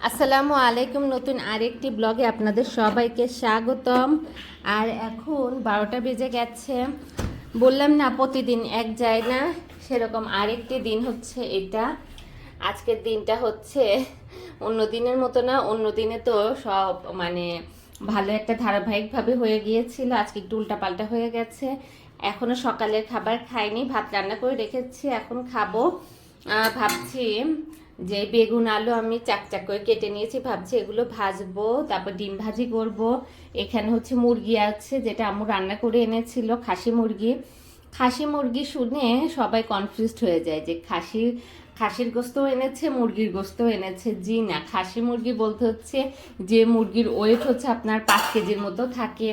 আসসালামু আলাইকুম। নতুন আরেকটি ব্লগে আপনাদের সবাইকে স্বাগতম। আর এখন 12টা বেজে গেছে। বললাম না প্রতিদিন এক যায় না, সেরকম আরেকটি দিন হচ্ছে এটা। আজকের দিনটা হচ্ছে অন্য দিনের মতো না। অন্য দিনে তো সব ভালো একটা ধারাবাহিকভাবে হয়ে গিয়েছিল, আজকে একটু উল্টাপাল্টা হয়ে গেছে। এখনো সকালের খাবার খাইনি, ভাত রান্না করে রেখেছি, এখন খাবো। ভাবছি যে বেগুন আলু আমি চাকচাক করে কেটে নিয়েছি, ভাবছি এগুলো ভাজবো, তারপর ডিম ভাজি করব। এখানে হচ্ছে মুরগি আছে, যেটা আম্মু রান্না করে এনেছিল, খাসি মুরগি। খাসি মুরগি শুনে সবাই কনফিউজড হয়ে যায় যে খাসির গোস্তও এনেছে, মুরগির গোস্তও এনেছে। জি না, খাসি মুরগি বলতে হচ্ছে যে মুরগির ওয়েট হচ্ছে আপনার 5 কেজির মতো থাকে,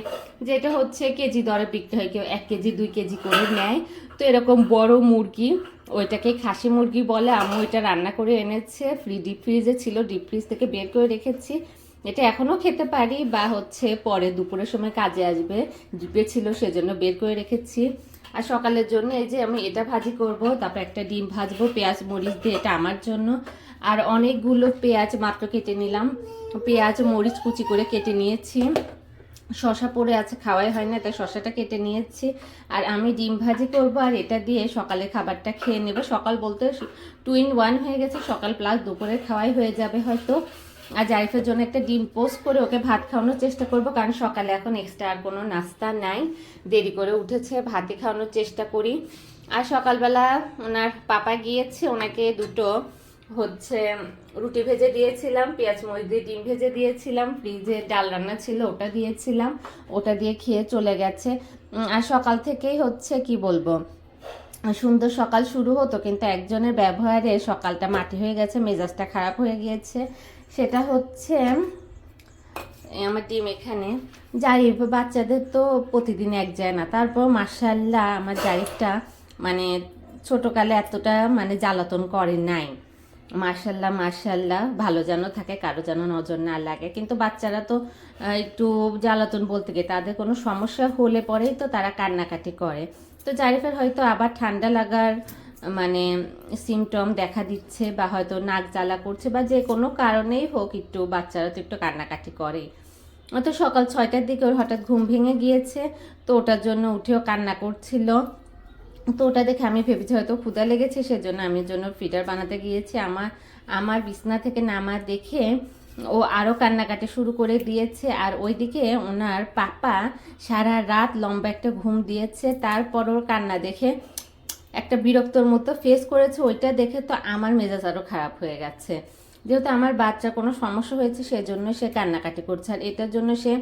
যেটা হচ্ছে কেজি দরে বিক্রি হয়, কেউ 1 কেজি 2 কেজি করে নেয়। তো এরকম বড় মুরগি, ওইটাকে খাসি মুরগি বলে। আম্মু এটা রান্না করে এনেছে, ডিপ ফ্রিজে ছিল, ডিপ ফ্রিজ থেকে বের করে রেখেছি। এটা এখনও খেতে পারি, বা হচ্ছে পরে দুপুরের সময় কাজে আসবে। ডিপে ছিল সেজন্য বের করে রেখেছি। আর সকালের জন্য এই যে আমি এটা ভাজি করব, তারপর একটা ডিম ভাজবো পেঁয়াজ মরিচ দিয়ে, এটা আমার জন্য। আর অনেকগুলো পেঁয়াজ মাত্র কেটে নিলাম, পেঁয়াজ মরিচ কুচি করে কেটে নিয়েছি। শশা পড়ে আছে, খাওয়াই হয় না, তাই শশাটা কেটে নিয়েছি। আর আমি ডিম ভাজি করব, আর এটা দিয়ে সকালে খাবারটা খেয়ে নেব। সকাল বলতে 2 in 1 হয়ে গেছে, সকাল প্লাস দুপুরের খাওয়াই হয়ে যাবে হয়তো। আর জারিফের জন্য একটা ডিম পোস্ট করে ওকে ভাত খাওয়ানোর চেষ্টা করব, কারণ সকালে এখন এক্সট্রা আর কোনো নাস্তা নাই, দেরি করে উঠেছে, ভাতই খাওয়ানোর চেষ্টা করি। আর সকালবেলা ওনার পাপা গিয়েছে, ওনাকে দুটো হচ্ছে রুটি ভেজে দিয়েছিলাম, পেঁয়াজ মরিচ দিয়ে ডিম ভেজে দিয়েছিলাম, ফ্রিজে ডাল রান্না ছিল ওটা দিয়েছিলাম, ওটা দিয়ে খেয়ে চলে গেছে। আর সকাল থেকেই হচ্ছে কি বলবো, সুন্দর সকাল শুরু হতো, কিন্তু একজনের ব্যবহারে সকালটা মাটি হয়ে গেছে, মেজাজটা খারাপ হয়ে গিয়েছে। সেটা হচ্ছে আমার ডিম এখানে। জারিফ বাচ্চাদের তো প্রতিদিন এক যায় না, তারপর মাশাআল্লাহ আমার জারিফটা ছোটকালে এতটা জ্বালাতন করে নাই। মাশাআল্লাহ মাশাআল্লাহ, ভালো যেন থাকে, কারো যেন নজর না লাগে। কিন্তু বাচ্চারা তো একটু জ্বালাতন বলতে গিয়ে তাদের কোনো সমস্যা হলে পরেই তো তারা কান্নাকাটি করে। তো জারিফের হয়তো আবার ঠান্ডা লাগার মানে সিমটম দেখা দিচ্ছে, বা হয়তো নাক জ্বালা করছে, বা যে কোনো কারণেই হোক একটু বাচ্চারা তো একটু কান্নাকাটি করে। তো সকাল 6টার দিকে ওর হঠাৎ ঘুম ভেঙে গিয়েছে, তো ওটার জন্য উঠেও কান্না করছিল। তো ওটা দেখে আমি ভেবেছি হয়তো ক্ষুধা লেগেছে, সেজন্য আমি জন্য ফিডার বানাতে গিয়েছি। আমার বিছনা থেকে নামা দেখে ও আরও কান্নাকাটি শুরু করে দিয়েছে। আর ওইদিকে ওনার পাপা সারা রাত লম্বা একটা ঘুম দিয়েছে, তারপর ওর কান্না দেখে একটা বিরক্তর মতো ফেস করেছে। ওইটা দেখে তো আমার মেজাজ আরও খারাপ হয়ে গেছে, যেহেতু আমার বাচ্চার কোনো সমস্যা হয়েছে সেজন্য সে কান্নাকাটি করছে, আর এটার জন্য সে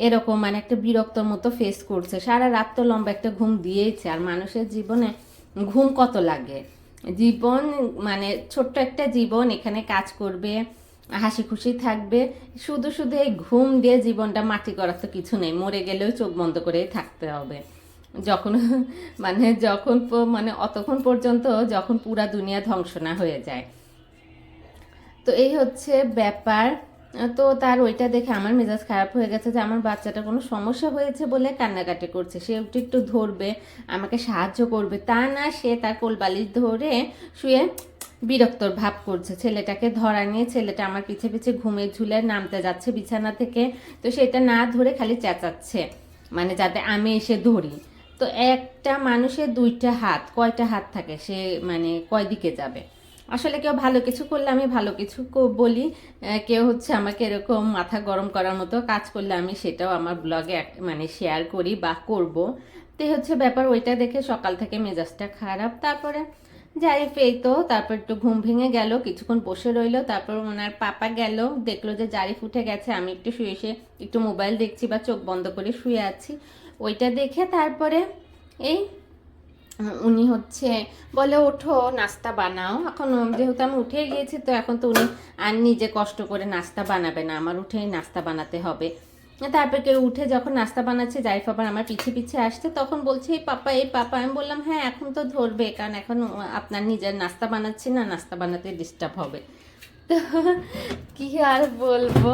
এরকম একটা বিরক্তর মতো ফেস করছে। সারা রাত তো লম্বা একটা ঘুম দিয়েইছে। আর মানুষের জীবনে ঘুম কত লাগে, জীবন ছোট্ট একটা জীবন, এখানে কাজ করবে, হাসি খুশি থাকবে, শুধু শুধু এই ঘুম দিয়ে জীবনটা মাটি করার তো কিছু নেই। মরে গেলেও চোখ বন্ধ করেই থাকতে হবে, যখন যখন অতক্ষণ পর্যন্ত যখন পুরা দুনিয়া ধ্বংস না হয়ে যায়। তো এই হচ্ছে ব্যাপার। তো তার ওইটা দেখে আমার মেজাজ খারাপ হয়ে গেছে, যে আমার বাচ্চাটা কোনো সমস্যা হয়েছে বলে কান্নাকাটি করছে, সে একটু একটু ধরবে, আমাকে সাহায্য করবে, তা না সে তার কোলবালিশ ধরে শুয়ে বিরক্তর ভাব করছে। ছেলেটাকে ধরা নিয়ে ছেলেটা আমার পিছে পিছে ঘুমের ঝুলে নামতে যাচ্ছে বিছানা থেকে, তো সেটা না ধরে খালি চেঁচাচ্ছে, যাতে আমি এসে ধরি। তো একটা মানুষের 2টা হাত, কয়টা হাত থাকে, সে কয় দিকে যাবে? আসলে কেউ ভালো কিছু করলে আমি ভালো কিছু বলি, কেউ হচ্ছে আমাকে এরকম মাথা গরম করার মতো কাজ করলে আমি সেটাও আমার ব্লগে শেয়ার করি বা করব। তো হচ্ছে ব্যাপার, ওইটা দেখে সকাল থেকে মেজাজটা খারাপ। তারপরে জারিফ এই তো তারপর একটু ঘুম ভেঙে গেল, কিছুক্ষণ বসে রইলো, তারপর ওনার পাপা গেল, দেখলো যে জারিফ উঠে গেছে, আমি একটু শুয়ে একটু মোবাইল দেখছি বা চোখ বন্ধ করে শুয়ে আছি। ওইটা দেখে তারপরে এই উনি হচ্ছে বলে ওঠো নাস্তা বানাও। এখন যেহেতু আমি উঠে গিয়েছি, তো এখন তো উনি আর নিজে কষ্ট করে নাস্তা বানাবে না, আমার উঠেই নাস্তা বানাতে হবে। তারপর কেউ উঠে যখন নাস্তা বানাচ্ছে, জারিফ আবার আমার পিছে পিছে আসছে, তখন বলছে এই পাপা এই পাপা। আমি বললাম হ্যাঁ এখন তো ধরবে, কারণ এখন আপনার নিজের নাস্তা বানাচ্ছি না, নাস্তা বানাতে ডিস্টার্ব হবে। তো কি আর বলবো,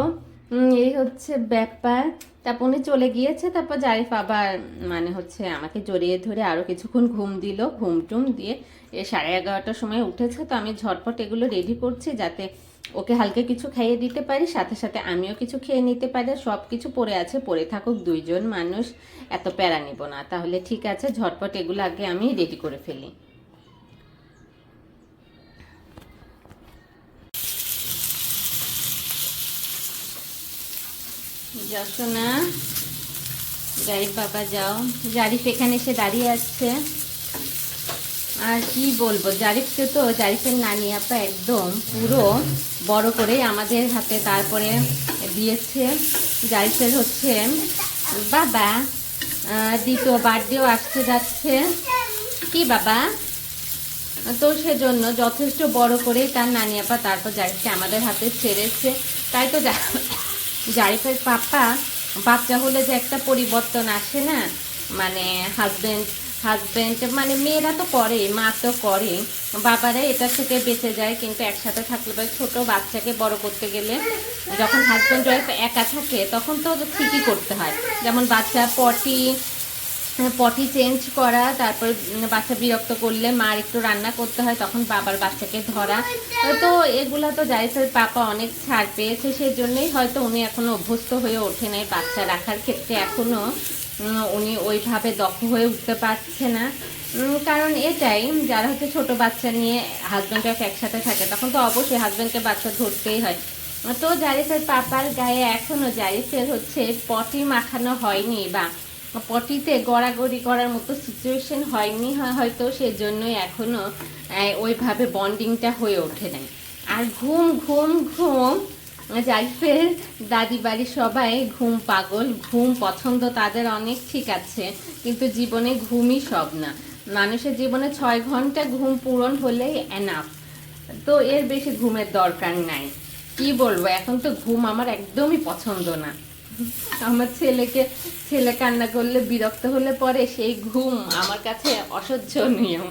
এই হচ্ছে ব্যাপার। তারপর উনি চলে গিয়েছে, তারপর জারিফ আবার মানে হচ্ছে আমাকে জড়িয়ে ধরে আরও কিছুক্ষণ ঘুম দিল, ঘুম টুম দিয়ে 11:30টার সময় উঠেছে। তো আমি ঝটপট এগুলো রেডি করছি যাতে ওকে হালকা কিছু খাইয়ে দিতে পারি, সাথে সাথে আমিও কিছু খেয়ে নিতে পারি। সব কিছু পড়ে আছে, পড়ে থাকুক, দুইজন মানুষ, এত প্যারা নিব না। তাহলে ঠিক আছে, ঝটপট এগুলো আগে আমি রেডি করে ফেলি। যাও শোনা, জারিফ বাবা যাও। জারিফ এখানে এসে দাঁড়িয়ে আছে। আর কি বলবো, জারিফকে তো জারিফের নানি আপা একদম পুরো বড় করে আমাদের হাতে তারপরে দিয়েছে। জারিফের হচ্ছে বাবা দ্বিতীয় বার্থডেও আসতে যাচ্ছে। কি বাবা, তো সেজন্য যথেষ্ট বড় করে তার নানি আপা তারপর জারিফকে আমাদের হাতে ছেড়েছে। তাই তো জারিফের পাপা বাচ্চা হলে যে একটা পরিবর্তন আসে না, মানে হাজবেন্ড মানে মেয়েরা তো করে, মা তো করে, বাবারা এটা থেকে বেঁচে যায়। কিন্তু একসাথে থাকলে ছোট বাচ্চাকে বড় করতে গেলে যখন হাজবেন্ড ওয়াইফ একা থাকে তখন তো ঠিকই করতে হয়। যেমন বাচ্চা পটি চেঞ্জ করা, তারপর বাচ্চা বিরক্ত করলে মার একটু রান্না করতে হয়, তখন বাবার বাচ্চাকে ধরা। তো এগুলা তো জারিফের পাপা অনেক ছাড় পেয়েছে, সেই জন্যই হয়তো উনি এখনো অভ্যস্ত হয়ে ওঠে নাই বাচ্চা রাখার ক্ষেত্রে, এখনো উনি ওইভাবে দক্ষ হয়ে উঠতে পারছে না। কারণ এটাই, যারা হচ্ছে ছোট বাচ্চা নিয়ে হাজব্যান্ড ওয়াইফ একসাথে থাকে তখন তো অবশ্যই হাজব্যান্ডকে বাচ্চা ধরতেই হয়। তো জারিফের পাপার গায়ে এখনো জারিফের হচ্ছে পটি মাখানো হয়নি, বা পটিতে গড়াগড়ি করার মতো সিচুয়েশন হয়নি, হয়তো সেজন্যই এখনো ওইভাবে বন্ডিংটা হয়ে ওঠে নাই। আর ঘুম ঘুম ঘুম, জারিফের দাদি বাড়ি সবাই ঘুম পাগল, ঘুম পছন্দ তাদের অনেক, ঠিক আছে, কিন্তু জীবনে ঘুমই সব না। মানুষের জীবনে 6 ঘন্টা ঘুম পূরণ হলেই এনাফ, তো এর বেশি ঘুমের দরকার নাই। কি বলবো, এখন তো ঘুম আমার একদমই পছন্দ না। আমার ছেলে কান্না করলে, বিরক্ত হলে পরে সেই ঘুম আমার কাছে অসহ্যনীয়।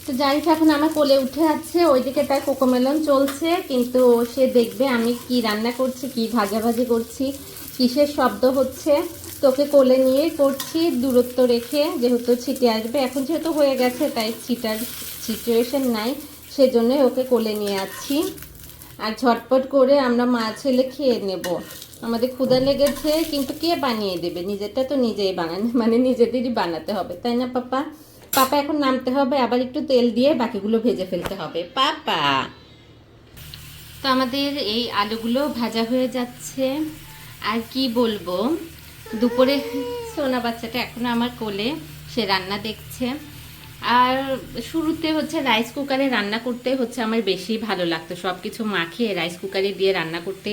তো জারিফ এখন আমার কোলে উঠে আছে, ওইদিকে তার কোকোমেলন চলছে, কিন্তু সে দেখবে আমি কি রান্না করছি, কি ভাজাভাজি করছি, কিসের শব্দ হচ্ছে। তোকে কোলে নিয়ে করছি দূরত্ব রেখে, যেহেতু ছিটে আসবে, এখন যেহেতু হয়ে গেছে তাই ছিটার সিচুয়েশন নাই, সেজন্যই ওকে কোলে নিয়ে আসছি। আর ঝটপট করে আমরা মা ছেলে খেয়ে নেব। আমাদের ক্ষুধা লেগেছে, কিন্তু কে বানিয়ে দেবে, নিজেরটা তো নিজেই বানানো, মানে নিজেদেরই বানাতে হবে, তাই না পাপা? পাপা এখন নামতে হবে, আবার একটু তেল দিয়ে বাকিগুলো ভেজে ফেলতে হবে পাপা। তো আমাদের এই আলুগুলো ভাজা হয়ে যাচ্ছে। আর কি বলবো, দুপুরে সোনা বাচ্চাটা এখনো আমার কোলে, সে রান্না দেখছে। আর শুরুতে হচ্ছে রাইস কুকারে রান্না করতে হচ্ছে আমার বেশি ভালো লাগতো, সব কিছু মাখিয়ে রাইস কুকারে দিয়ে রান্না করতে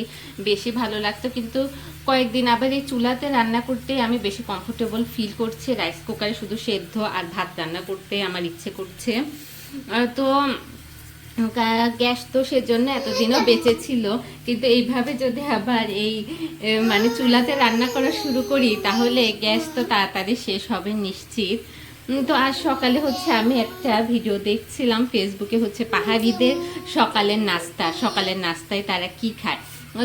বেশি ভালো লাগতো, কিন্তু কয়েকদিন আবার এই চুলাতে রান্না করতে আমি বেশি কমফোর্টেবল ফিল করছি। রাইস কুকারে শুধু সেদ্ধ আর ভাত রান্না করতে আমার ইচ্ছে করছে। তো গ্যাস তো সেজন্য এতদিনও বেঁচে ছিল, কিন্তু এইভাবে যদি আবার এই মানে চুলাতে রান্না করা শুরু করি তাহলে গ্যাস তো তাড়াতাড়ি শেষ হবে নিশ্চিত। তো আজ সকালে হচ্ছে আমি একটা ভিডিও দেখছিলাম ফেসবুকে, হচ্ছে পাহাড়িদের সকালের নাস্তায় তারা কি খায়।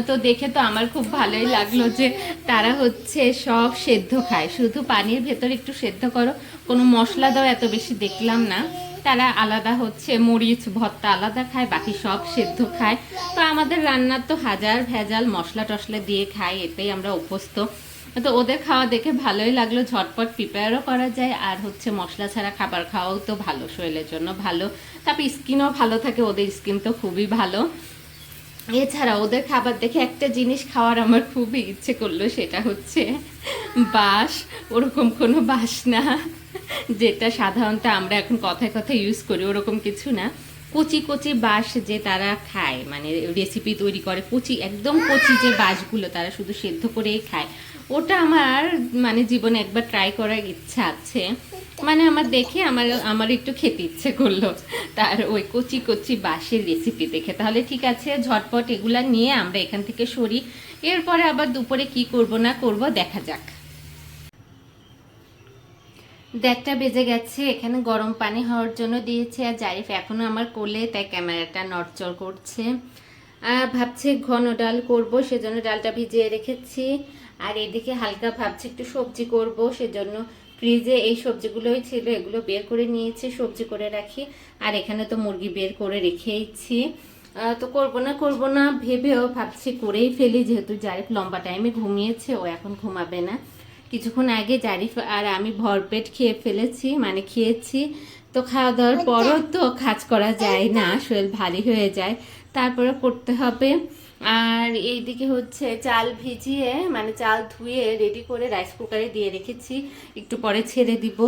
তো দেখে তো আমার খুব ভালোই লাগলো যে তারা হচ্ছে সব সেদ্ধ খায়, শুধু পানির ভেতর একটু সেদ্ধ করো, কোনো মশলা দাও এত বেশি দেখলাম না। তারা আলাদা হচ্ছে মরিচ ভর্তা আলাদা খায়, বাকি সব সেদ্ধ খায়। তো আমাদের রান্নার তো হাজার ভেজাল মশলা টশলা দিয়ে খায়, এতেই আমরা অভ্যস্ত। তো ওদের খাওয়া দেখে ভালোই লাগলো, ঝটপট প্রিপেয়ারও করা যায়, আর হচ্ছে মশলা ছাড়া খাবার খাওয়াও তো ভালো, শরীরের জন্য ভালো, তারপর স্কিনও ভালো থাকে, ওদের স্কিন তো খুবই ভালো। এছাড়া ওদের খাবার দেখে একটা জিনিস খাওয়ার আমার খুবই ইচ্ছে করলো, সেটা হচ্ছে বাঁশ। ওরকম কোনো বাঁশ না যেটা সাধারণত আমরা এখন কথায় কথায় ইউজ করি, ওরকম কিছু না, কচি কচি বাঁশ যে তারা খায়, মানে রেসিপি তৈরি করে কচি, একদম কচি যে বাঁশগুলো তারা শুধু সেদ্ধ করেই খায়, ওটা আমার মানে জীবনে একবার ট্রাই করার ইচ্ছা আছে। মানে আমার দেখে আমার একটু খেতে ইচ্ছে করলো তার ওই কচি কচি বাঁশের রেসিপি দেখে। তাহলে ঠিক আছে, ঝটপট এগুলা নিয়ে আমরা এখান থেকে সরি, এরপরে আবার দুপুরে কি করব না করব দেখা যাক। 1:30 বেজে গেছে, এখানে গরম পানি হওয়ার জন্য দিয়েছে, আর জারিফ এখনো আমার কোলে, তাই ক্যামেরাটা নড়চড় করছে। ভাবছি ঘন ডাল করব, সেজন্য ডালটা ভিজিয়ে রেখেছি। আর এদিকে হালকা ভাবছি একটু সবজি করব, সেজন্য ফ্রিজে এই সবজিগুলোই ছিল, এগুলো বের করে নিয়েছি, সবজি করে রাখি। আর এখানে তো মুরগি বের করে রেখেইছি। তো করব না ভেবেও ভাবছি করেই ফেলি, যেহেতু জারিফ লম্বা টাইমে ঘুমিয়েছে, ও এখন ঘুমাবে না। কিছুক্ষণ আগে জারিফ আর আমি ভরপেট খেয়ে ফেলেছি, মানে খেয়েছি। তো খাওয়া দাওয়ার পরও তো কাজ করা যায় না, শরীর ভারী হয়ে যায়, তারপরে করতে হবে। আর এইদিকে হচ্ছে চাল ভিজিয়ে, মানে চাল ধুয়ে রেডি করে রাইস কুকারে দিয়ে রেখেছি, একটু পরে ছেড়ে দিব।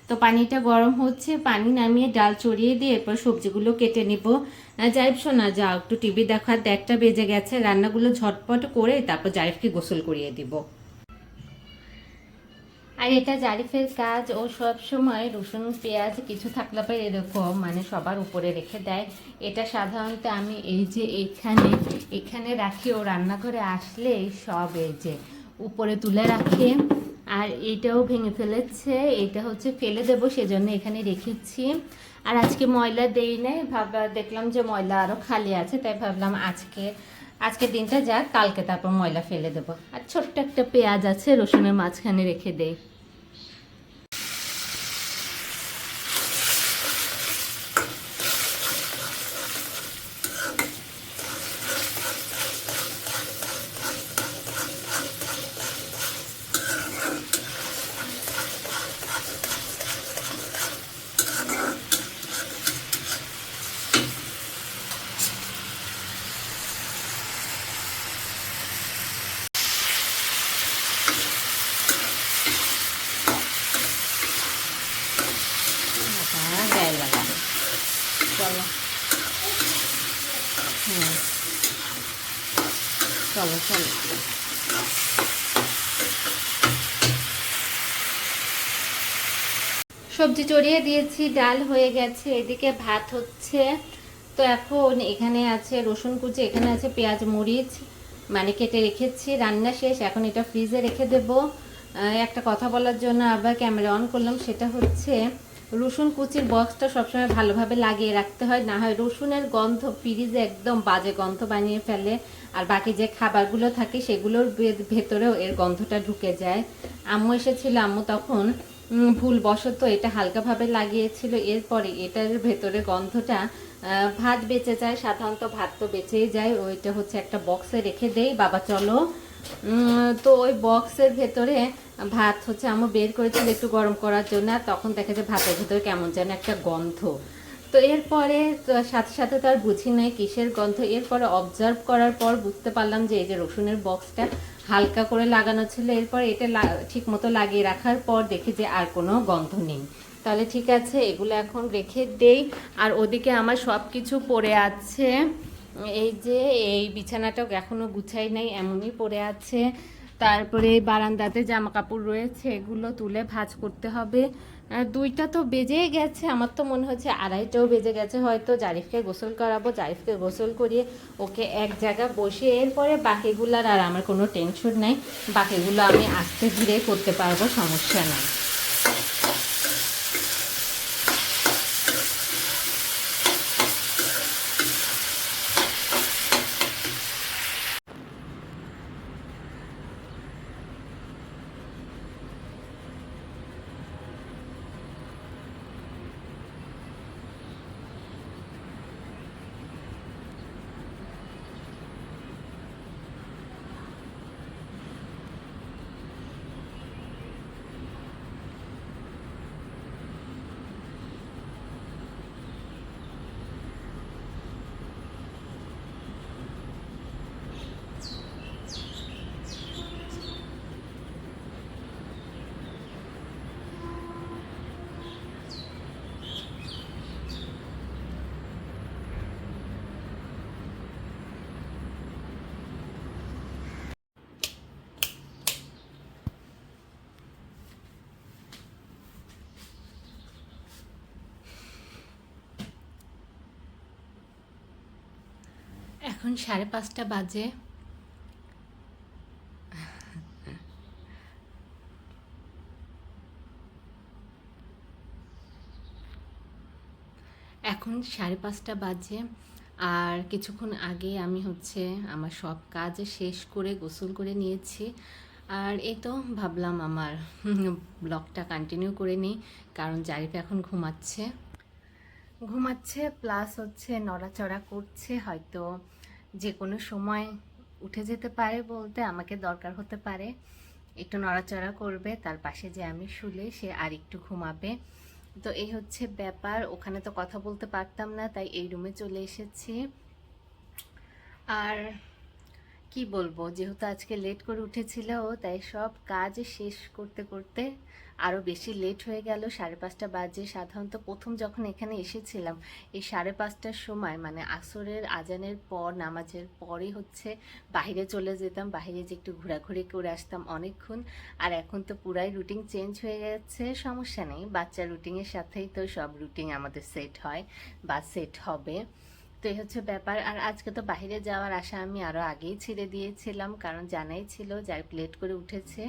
তো পানিটা গরম হচ্ছে, পানি নামিয়ে ডাল চড়িয়ে দিয়ে এরপর সবজিগুলো কেটে নিব। জারিফ শোনা যাও একটু টিভি দেখার, 1টা বেজে গেছে, রান্নাগুলো ঝটপট করে তারপর জারিফকে গোসল করিয়ে দিব। আর এটা জারিফের কাজ, ও সব সময় রসুন পেঁয়াজ কিছু থাকলে পরে এরকম মানে সবার উপরে রেখে দেয়। এটা সাধারণত আমি এই যে এখানে রাখি, ও রান্নাঘরে আসলে সব এই যে উপরে তুলে রাখে। আর এইটাও ভেঙে ফেলেছে, এটা হচ্ছে ফেলে দেবো, সেজন্য এখানে রেখেছি। আর আজকে ময়লা দেই নাই, দেখলাম যে ময়লা আরও খালি আছে, তাই ভাবলাম আজকের দিনটা যাক, কালকে তারপর ময়লা ফেলে দেবো। আর ছোট্ট একটা পেঁয়াজ আছে, রসুনের মাঝখানে রেখে দেই। গায়ে লাগাবে, চলো। হুম, চলো চলো। সবজি চড়িয়ে দিয়েছি, ডাল হয়ে গেছে, এদিকে ভাত হচ্ছে। তো এখন এখানে আছে রসুন কুচি, এখানে আছে পেঁয়াজ মরিচ, মানে কেটে রেখেছি, রান্না শেষ, এখন এটা ফ্রিজে রেখে দেব। একটা কথা বলার জন্য আবার ক্যামেরা অন করলাম, সেটা হচ্ছে রসুন কুচির বক্সটা সবসময় ভালোভাবে লাগিয়ে রাখতে হয়, না হয় রসুনের গন্ধ ফ্রিজে একদম বাজে গন্ধ বানিয়ে ফেলে। আর বাকি যে খাবারগুলো থাকে সেগুলোর ভেতরেও এর গন্ধটা ঢুকে যায়। আম্মু এসেছিল, আম্মু তখন ভুলবশত এটা হালকাভাবে লাগিয়েছিল, এরপরে এটার ভেতরে গন্ধটা ভাত বেঁচে যায়, সাধারণত ভাত তো বেঁচেই যায়, ওইটা হচ্ছে একটা বক্সে রেখে দেই। বাবা চলো। তো ওই বক্সের ভেতরে ভাত হচ্ছে আম্মু বের করেছিল একটু গরম করার জন্য, আর তখন দেখা যায় ভাতের ভেতরে কেমন যেন একটা গন্ধ। তো এরপরে সাথে সাথে তো আর বুঝি নাই কিসের গন্ধ, এরপরে অবজার্ভ করার পর বুঝতে পারলাম যে এই যে রসুনের বক্সটা হালকা করে লাগানো ছিল, এরপর এটা ঠিক মতো লাগিয়ে রাখার পর দেখি যে আর কোনো গন্ধ নেই। তাহলে ঠিক আছে, এগুলো এখন রেখে দেই। আর ওদিকে আমার সব কিছু পড়ে আছে, এই যে এই বিছানাটাও এখনও গুছাই নাই, এমনই পড়ে আছে। তারপরে বারান্দাতে জামা কাপড় রয়েছে, এগুলো তুলে ভাঁজ করতে হবে। 2টা তো বেজেই গেছে, আমার তো মনে হচ্ছে 2:30টাও বেজে গেছে হয়তো। জারিফকে গোসল করাবো, জারিফকে গোসল করিয়ে ওকে এক জায়গায় বসে, এরপরে বাকিগুলার আর আমার কোনো টেনশন নাই, বাকিগুলো আমি আস্তে ধীরে করতে পারবো, সমস্যা নাই। এখন 5:30 বাজে। এখন 5:30 বাজে। আর কিছুক্ষণ আগে আমি হচ্ছে আমার সব কাজ শেষ করে গোসল করে নিয়েছি। আর এই তো ভাবলাম আমার ব্লগটা কন্টিনিউ করে নিই, কারণ জারিফ এখন ঘুমাচ্ছে প্লাস হচ্ছে নড়াচড়া করছে, হয়তো যে কোনো সময় উঠে যেতে পারে, বলতে আমাকে দরকার হতে পারে, একটু নড়াচড়া করবে, তার পাশে যে আমি শুলে সে আর একটু ঘুমাবে। তো এই হচ্ছে ব্যাপার। ওখানে তো কথা বলতে পারতাম না, তাই এই রুমে চলে এসেছি। আর কি বলবো, যেহেতু আজকে লেট করে উঠেছিল, তাই সব কাজ শেষ করতে করতে আরও বেশি লেট হয়ে গেল। 5:30 বাজে। সাধারণত প্রথম যখন এখানে এসেছিলাম এই 5:30টার সময়, মানে আসরের আজানের পর, নামাজের পরে হচ্ছে বাইরে চলে যেতাম, বাইরে যে একটু ঘোরাঘুরি করে আসতাম অনেকক্ষণ। আর এখন তো পুরাই রুটিন চেঞ্জ হয়ে গেছে। সমস্যা নেই, বাচ্চার রুটিনের সাথেই তো সব রুটিন আমাদের সেট হয় বা সেট হবে। তো এই হচ্ছে ব্যাপার। আর আজকে তো বাইরে যাওয়ার আশা আমি আরও আগেই ছেড়ে দিয়েছিলাম, কারণ জানাই ছিল যাই লেট করে উঠেছে,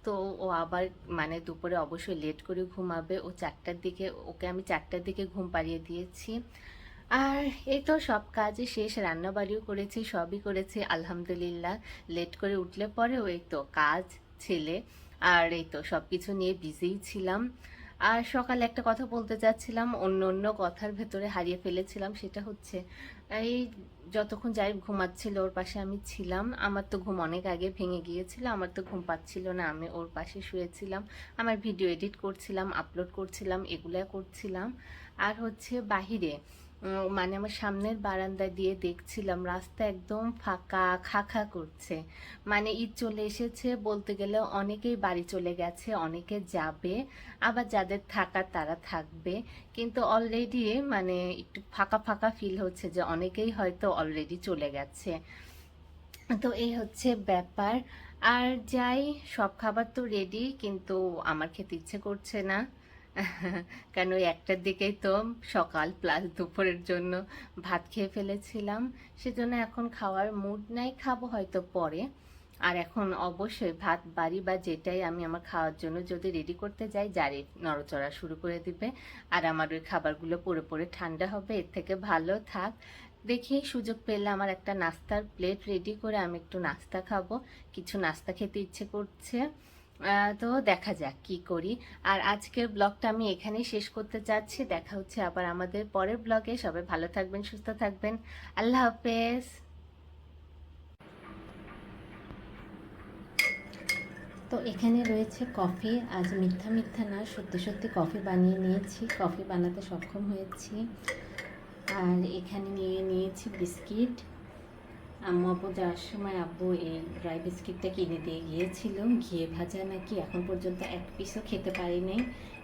তো ও আবার মানে দুপুরে অবশ্যই লেট করে ঘুমাবে। ওকে আমি 4টার দিকে ঘুম পাড়িয়ে দিয়েছি। আর এই তো সব কাজই শেষ, রান্নাবাড়িও করেছি, সবই করেছি আলহামদুলিল্লাহ। লেট করে উঠলে পরে ওই তো কাজ, ছেলে, আর এই তো সব কিছু নিয়ে বিজিই ছিলাম। আর সকালে একটা কথা বলতে চাচ্ছিলাম, অন্য অন্য কথার ভেতরে হারিয়ে ফেলেছিলাম। সেটা হচ্ছে এই যতক্ষণ যাই ঘুমাচ্ছিল ওর পাশে আমি ছিলাম। আমার তো ঘুম অনেক আগে ভেঙে গিয়েছিল, আমার তো ঘুম পাচ্ছিল না, আমি ওর পাশে শুয়েছিলাম, আমার ভিডিও এডিট করছিলাম, আপলোড করছিলাম, এগুলা করছিলাম। আর হচ্ছে বাহিরে মানে আমার সামনের বারান্দা দিয়ে দেখছিলাম রাস্তা একদম ফাঁকা, খা খা করছে। মানে ঈদ চলে এসেছে বলতে গেলে, অনেকেই বাড়ি চলে গেছে, অনেকে যাবে, আবার যাদের থাকার তারা থাকবে, কিন্তু অলরেডি মানে একটু ফাঁকা ফাঁকা ফিল হচ্ছে যে অনেকেই হয়তো অলরেডি চলে গেছে। তো এই হচ্ছে ব্যাপার। আর যাই, সব খাবার তো রেডি, কিন্তু আমার খেতে ইচ্ছে করছে না। কারণ ওই 1টার দিকেই তো সকাল প্লাস দুপুরের জন্য ভাত খেয়ে ফেলেছিলাম, সেজন্য এখন খাওয়ার মুড নাই, খাবো হয়তো পরে। আর এখন অবশ্যই ভাত বাড়ি বা যেটাই আমি আমার খাওয়ার জন্য যদি রেডি করতে যাই, জারি নড়াচড়া শুরু করে দিবে, আর আমার ওই খাবারগুলো পড়ে পড়ে ঠান্ডা হবে। এর থেকে ভালো থাক, দেখি সুযোগ পেলে আমার একটা নাস্তার প্লেট রেডি করে আমি একটু নাস্তা খাবো, কিছু নাস্তা খেতে ইচ্ছে করছে। তো দেখা যাক কি করি। আর আজকের ব্লগটা আমি এখানেই শেষ করতে চাচ্ছি। দেখা হচ্ছে আবার আমাদের পরের ব্লগে। সবাই ভালো থাকবেন, সুস্থ থাকবেন। আল্লাহ হাফেজ। তো এখানে রয়েছে কফি। আজ মিথ্যা মিথ্যা না, সত্যি সত্যি কফি বানিয়ে নিয়েছি, কফি বানাতে সক্ষম হয়েছি। আর এখানে নিয়ে নিয়েছি বিস্কিট। আম্মু আব্বু যাওয়ার সময় আব্বু এই ড্রাই বিস্কিটটা কিনে দিয়ে গিয়েছিল, ঘিয়ে ভাজা নাকি, এখন পর্যন্ত এক পিসও খেতে পারিনি,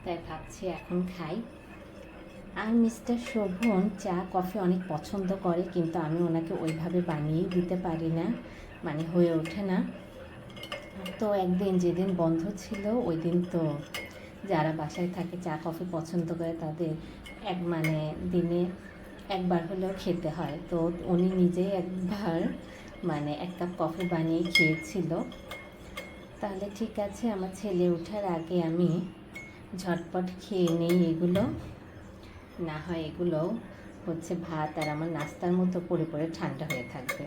তাই ভাবছি এখন খাই। আর মিস্টার শোভন চা কফি অনেক পছন্দ করে, কিন্তু আমি ওনাকে ওইভাবে বানিয়ে দিতে পারি না, মানে হয়ে ওঠে না। তো একদিন যেদিন বন্ধ ছিল ওই দিন তো যারা বাসায় থাকে চা কফি পছন্দ করে তাদের মানে দিনে একবার হলেও খেতে হয়। তো উনি নিজেই একবার মানে 1 কাপ কফি বানিয়ে খেয়েছিল। তাহলে ঠিক আছে, আমার ছেলে ওঠার আগে আমি ঝটপট খেয়ে নেই এগুলো, না হয় এগুলো হচ্ছে ভাত আর আমার নাস্তার মতো পড়ে পড়ে ঠান্ডা হয়ে থাকবে।